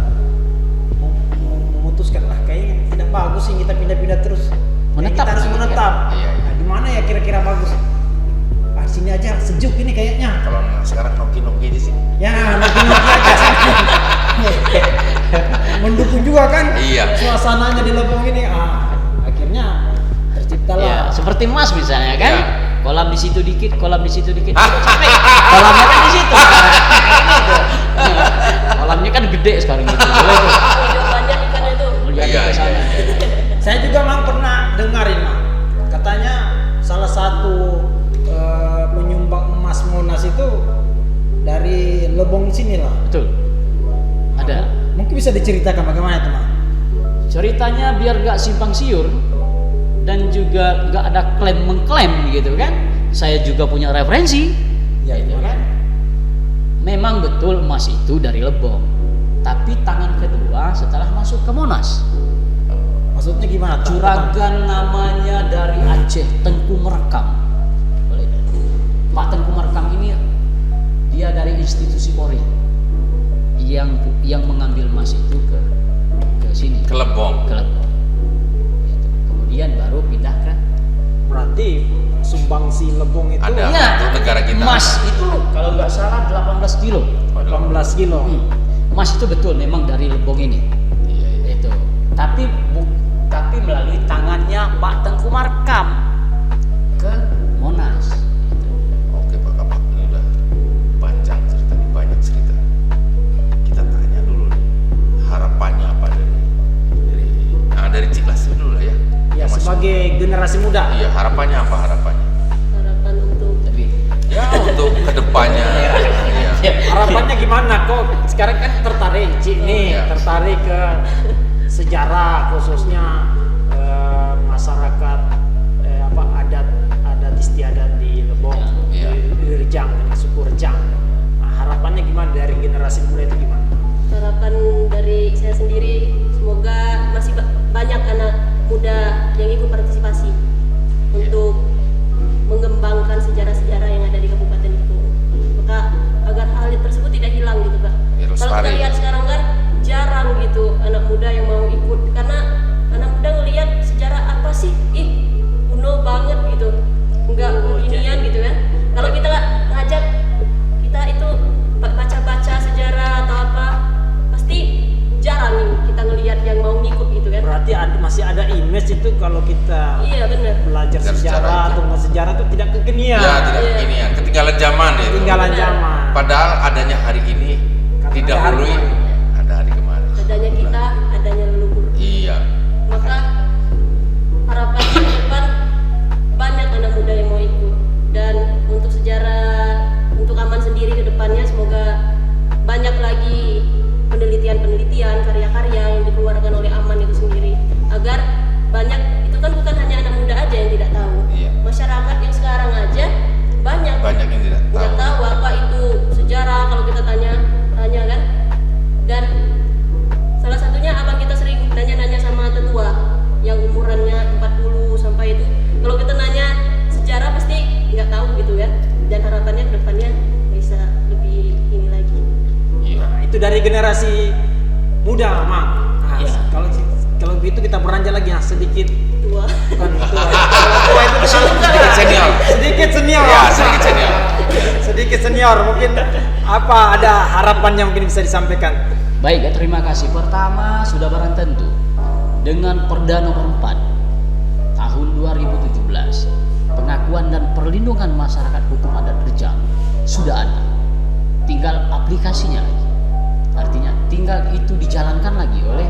memutuskan lah kayaknya tidak bagus sih kita pindah-pindah terus. Menetap. Kita harus menetap. Iya. Nah, di mana ya kira-kira bagus? Ah, sini aja sejuk ini kayaknya. Kalau sekarang noki di sini. Ya, noki-noki aja. Mendukung juga kan? Iya. Suasananya di Lebong ini. Akhirnya terciptalah. Ya, seperti Mas misalnya kan. Ya. Kolam di situ dikit, kolam di situ dikit. Capek. Kolamnya kan di situ. Gitu. Kolamnya kan gede sekarang gitu. Boleh tuh. Udah banyak ikan itu. Lihat Iya, ke sana. Saya juga memang pernah dengarin, Mang. Katanya salah satu penyumbang emas Monas itu dari Lebong sini lah. Betul. Ada. Mungkin bisa diceritakan bagaimana itu, Mang? Ceritanya biar gak simpang siur dan juga gak ada klaim mengklaim gitu kan. Saya juga punya referensi. Ya, Gitu gimana? kan. Memang betul emas itu dari Lebong. Tapi tangan kedua setelah masuk ke Monas. Maksudnya gimana? Juragan namanya dari Aceh, Tengku Merekam. Boleh. Pak Tengku Merekam ini dia dari institusi Polri yang mengambil emas itu ke sini, Ke Lebong. ke Lebong. Gitu. Kemudian baru pindah ke Berarti sumbangsi Lebong itu Ada. ya, untuk negara kita. emas itu kalau nggak salah 18 kilo. 18 kilo. Emas itu betul memang dari Lebong ini. Iya. Itu. Tapi melalui tangannya Pak Tengku Merekam ke Monas. Gitu. Oke Pak Kapak, ini udah panjang cerita, ini banyak cerita. Kita tanya dulu nih, harapannya apa dari Ciklas dulu lah ya. Ya, Yang masih- sebagai generasi muda. Iya, harapannya apa harapannya? Harapan untuk Tapi Ya untuk kedepannya. Iya. Harapannya gimana kok? Sekarang kan tertarik, Cik nih, Iya. tertarik ke sejarah khususnya masyarakat adat istiadat di Lebong, Iya. di Rejang, di suku Rejang. Nah, harapannya gimana dari generasi muda itu gimana? harapan dari saya sendiri, semoga masih banyak anak muda yang ikut partisipasi untuk mengembangkan sejarah-sejarah yang ada di kabupaten itu. Maka agar hal tersebut tidak hilang gitu Pak. Ya, Kalau kita lestari. lihat sekarang kan jarang gitu anak muda yang mau ikut, karena anak muda ngelihat sejarah apa sih, kuno banget gitu, nggak kekinian gitu kan. Kalau kita ngajak kita itu baca-baca sejarah atau apa, pasti jarang nih kita ngelihat yang mau ngikut gitu kan. Berarti masih ada image itu kalau kita Iya benar. belajar Belajar sejarah sejarah itu. atau nggak sejarah itu tidak kekinian. Ya tidak Iya. ini ya, ketinggalan zaman ya. Ketinggalan zaman. Padahal adanya hari ini Karena didahului ada hari ada hari kemarin. Adanya kita, adanya leluhur. Iya. Maka harapan ke depan banyak anak muda yang mau ikut, dan untuk sejarah, untuk Aman sendiri ke depannya semoga banyak lagi penelitian-penelitian, karya-karya yang dikeluarkan oleh Aman itu sendiri, agar banyak, itu kan bukan hanya anak muda aja yang tidak tahu, Iya. masyarakat yang sekarang aja banyak Banyak yang tidak tahu. apa itu sejarah. Kalau kita tanya kan, dari generasi muda, Mak. Nah, Iya. kalau begitu kita beranjak lagi sedikit Tua. bukan tua. Tua itu Sedikit senior. sedikit senior. Ya, sedikit senior. Sedikit senior. Mungkin apa ada harapan yang mungkin bisa disampaikan? Baik, ya, terima kasih. Pertama, sudah barang tentu dengan Perda nomor 4 tahun 2017, pengakuan dan perlindungan masyarakat hukum adat Rejang sudah ada. Tinggal aplikasinya lagi. Artinya tinggal itu dijalankan lagi oleh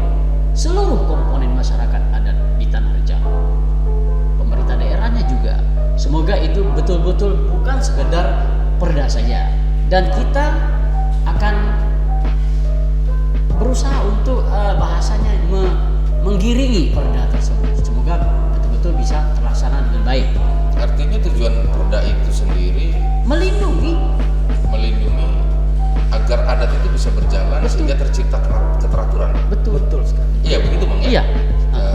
seluruh komponen masyarakat adat di Tanah Rejang. Pemerintah daerahnya juga. Semoga itu betul-betul bukan sekedar perda saja. Dan kita akan berusaha untuk bahasanya menggiringi perda tersebut. Semoga betul-betul bisa terlaksana dengan baik. Artinya tujuan perda itu sendiri Melindungi. agar adat itu bisa berjalan sehingga tercipta keteraturan. Betul. Betul sekali. Iya begitu Bang ya. Iya.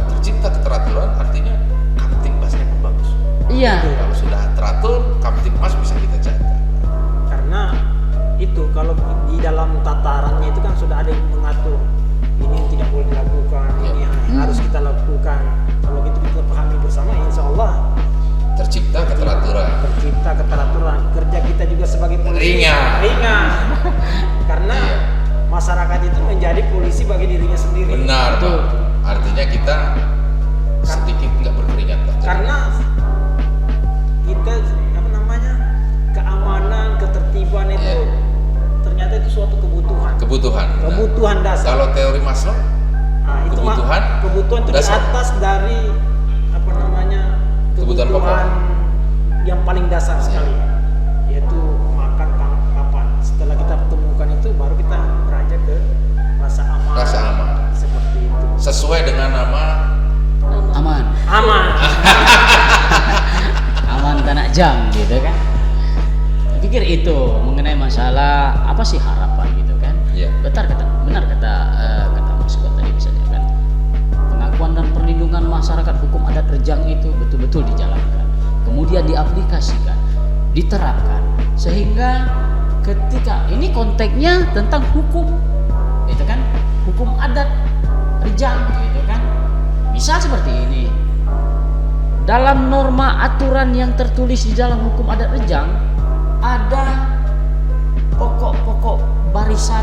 Tercipta keteraturan artinya Kamtibmasnya pun bagus. Iya. Kalau sudah teratur, Kamtibmas bisa kita jaga. Karena itu kalau di dalam tatarannya itu kan sudah ada yang mengatur ini yang tidak boleh dilakukan, ini yang harus kita lakukan. Kalau gitu kita pahami bersama, insya Allah Tercipta keteraturan. tercipta keteraturan. Kerja kita juga sebagai polisi Ringan. Karena Iya. masyarakat itu menjadi polisi bagi dirinya sendiri. Benar Betul. Bang. Artinya kita sedikit nggak berkeringat Bang. Karena kita keamanan, ketertiban itu Iya. ternyata itu suatu kebutuhan. Kebutuhan. Benar. Kebutuhan dasar. Kalau teori Maslow, Nah, itu kebutuhan itu di dasar. atas dari Kebutuhan pokok. yang paling dasar sekali, yaitu makan, papan. Setelah kita temukan itu, baru kita beranjak ke rasa aman. Rasa aman. Seperti itu. sesuai dengan nama Aman. Aman. Aman tanah jang gitu kan. Saya pikir itu mengenai masalah apa sih harapan gitu kan. Iya. Benar kata Mas Kuat tadi misalnya kan. Pengakuan dan perlindungan masyarakat hukum adat Rejang itu betul-betul dijalankan. Kemudian diaplikasikan, diterapkan sehingga ketika ini konteksnya tentang hukum itu kan, hukum adat Rejang gitu kan. Misal seperti ini. Dalam norma aturan yang tertulis di dalam hukum adat Rejang ada pokok-pokok barisan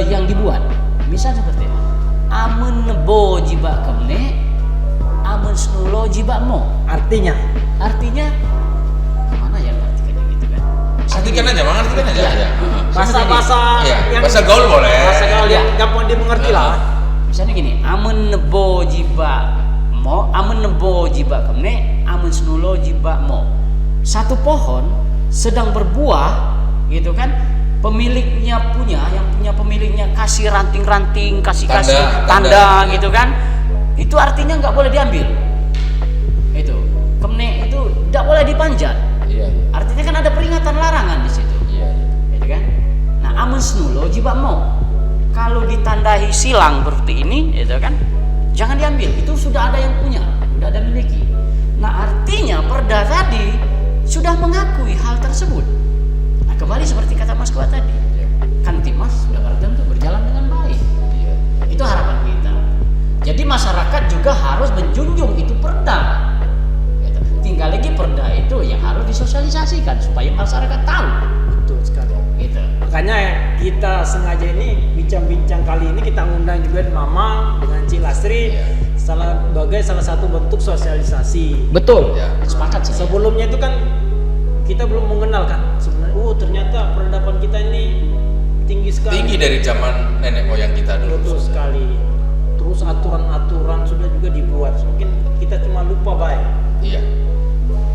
yang dibuat. Misal seperti ini. Amun nebo jibak kemne, amun snulo jibak mo. Artinya, Mana ya artikannya gitu kan? artikan aja Bang, artikan aja. Iya. Ya. bahasa-bahasa Iya, yang bahasa gaul boleh. bahasa gaul yang gampang dimengerti lah. Misalnya gini, amun nebo jibak mo, amun nebo jibak kemne, amun snulo jibak mo. Satu pohon sedang berbuah, gitu kan? Pemiliknya yang punya pemiliknya kasih ranting-ranting, kasih tanda, gitu kan? Itu artinya nggak boleh diambil. Itu kemne itu tidak boleh dipanjat. Iya. Artinya kan ada peringatan larangan di situ. Iya. Gitu kan? Nah, amun snulo jibak mo. Kalau ditandai silang seperti ini, gitu kan? Jangan diambil. Itu sudah ada yang punya, sudah ada miliki. Nah, artinya perda tadi sudah mengakui hal tersebut. Nah, kembali seperti kata Mas Kuat tadi. Iya. Kamtibmas sudah tentu berjalan dengan baik. Iya. Itu harapan kita. Jadi masyarakat juga harus menjunjung itu perda. Gitu. Tinggal lagi perda itu yang harus disosialisasikan supaya masyarakat tahu. Betul sekali. Gitu. Makanya kita sengaja ini bincang-bincang kali ini kita ngundang juga Mama dengan Cilastri Iya. sebagai salah satu bentuk sosialisasi. Betul. Ya. Sepakat saya. Sebelumnya itu kan kita belum mengenal kan sebenarnya. Ternyata peradaban kita ini tinggi sekali. Tinggi dari zaman nenek moyang kita dulu. Betul sekali. Terus aturan-aturan sudah juga dibuat. Mungkin kita cuma lupa baik. Iya.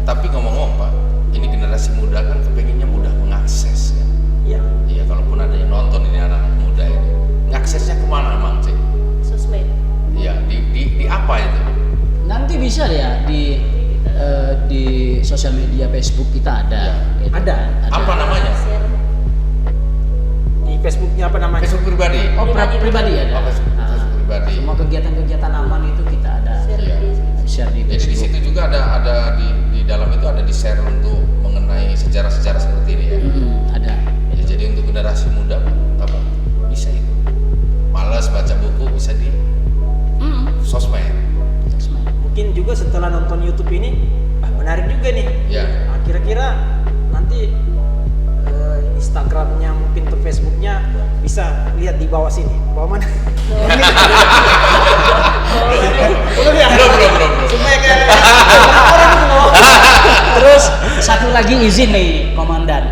Tapi ngomong-ngomong Pak, ini generasi muda kan kepenginnya mudah mengakses kan. Ya. Iya, kalaupun ada yang nonton ini anak-anak muda ini, ngaksesnya kemana Mang Cik? Sosmed. Iya, di apa itu? Nanti bisa ya di sosial media Facebook kita ada. Ya. Gitu. Ada. Apa namanya? Share. Di Facebooknya apa namanya? Facebook pribadi. Oh, pribadi ada. Oh, Facebook pribadi. Semua kegiatan-kegiatan aman itu kita ada Share Iya. di share di Jadi di Facebook. situ juga ada di dalam itu ada di share untuk mengenai sejarah-sejarah seperti ini ya. Ada. Ya, jadi untuk generasi muda apa Instagramnya mungkin atau Facebooknya bisa lihat di bawah sini. Bawah mana? Belum ya? Belum. Supaya kayak Terus satu lagi izin nih Komandan,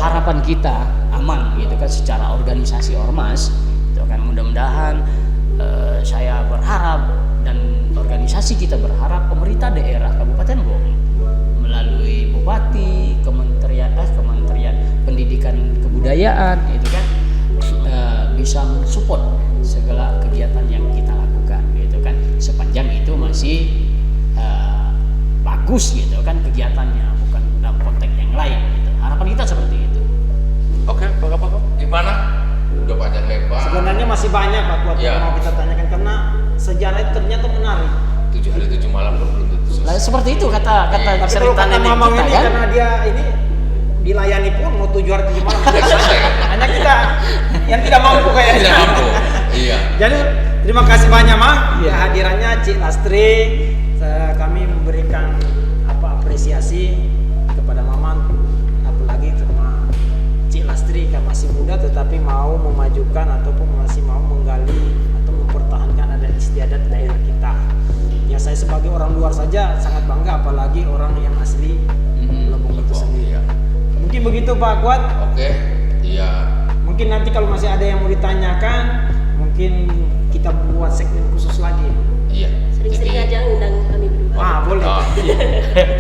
harapan kita aman gitu kan secara organisasi ormas, itu kan mudah-mudahan saya berharap dan organisasi kita berharap pemerintah daerah Kabupaten Lebong melalui Bupati, Kementerian Pendidikan Kebudayaan itu kan bisa mensupport segala kegiatan yang kita lakukan gitu kan, sepanjang itu masih bagus gitu kan kegiatannya, bukan dalam konteks yang lain gitu. Harapan kita seperti itu. Oke, Bapak, gimana? Udah panjang lebar. sebenarnya masih banyak Pak buat Ya. yang mau kita tanyakan karena sejarah itu ternyata menarik. 7 hari 7 malam belum tentu Lah, selesai. seperti itu kata Tapi kalau cerita kata nenek Mamang kita ini kan. karena dia ini dilayani pun mau 7 hari 7 malam tidak selesai. Hanya kita yang tidak mampu kayaknya. Tidak mampu. Iya. Jadi terima kasih banyak Mang Iya. kehadirannya Cik Lastri. Kami memberikan apresiasi kepada Maman, apalagi karena Cik Lastri kan masih muda tetapi mau memajukan ataupun masih mau menggali atau mempertahankan adat istiadat daerah kita. Ya saya sebagai orang luar saja sangat bangga apalagi orang yang asli Lebong itu sendiri. Iya. Mungkin begitu Pak Kuat. Oke. Iya. Mungkin nanti kalau masih ada yang mau ditanyakan, mungkin kita buat segmen khusus lagi. Iya. Sering-sering Jadi- aja undang kami berdua. Ah, boleh. Oh, iya.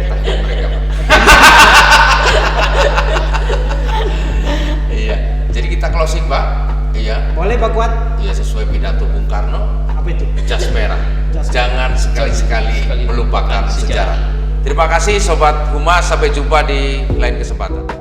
Tanya mereka, Pak. Iya. Jadi kita closing, Pak. Iya. Boleh Pak Kuat? Iya, sesuai pidato Bung Karno, Apa itu? jas merah. Jas merah. Jangan sekali-sekali melupakan sejarah. Terima kasih Sobat Humas, sampai jumpa di lain kesempatan.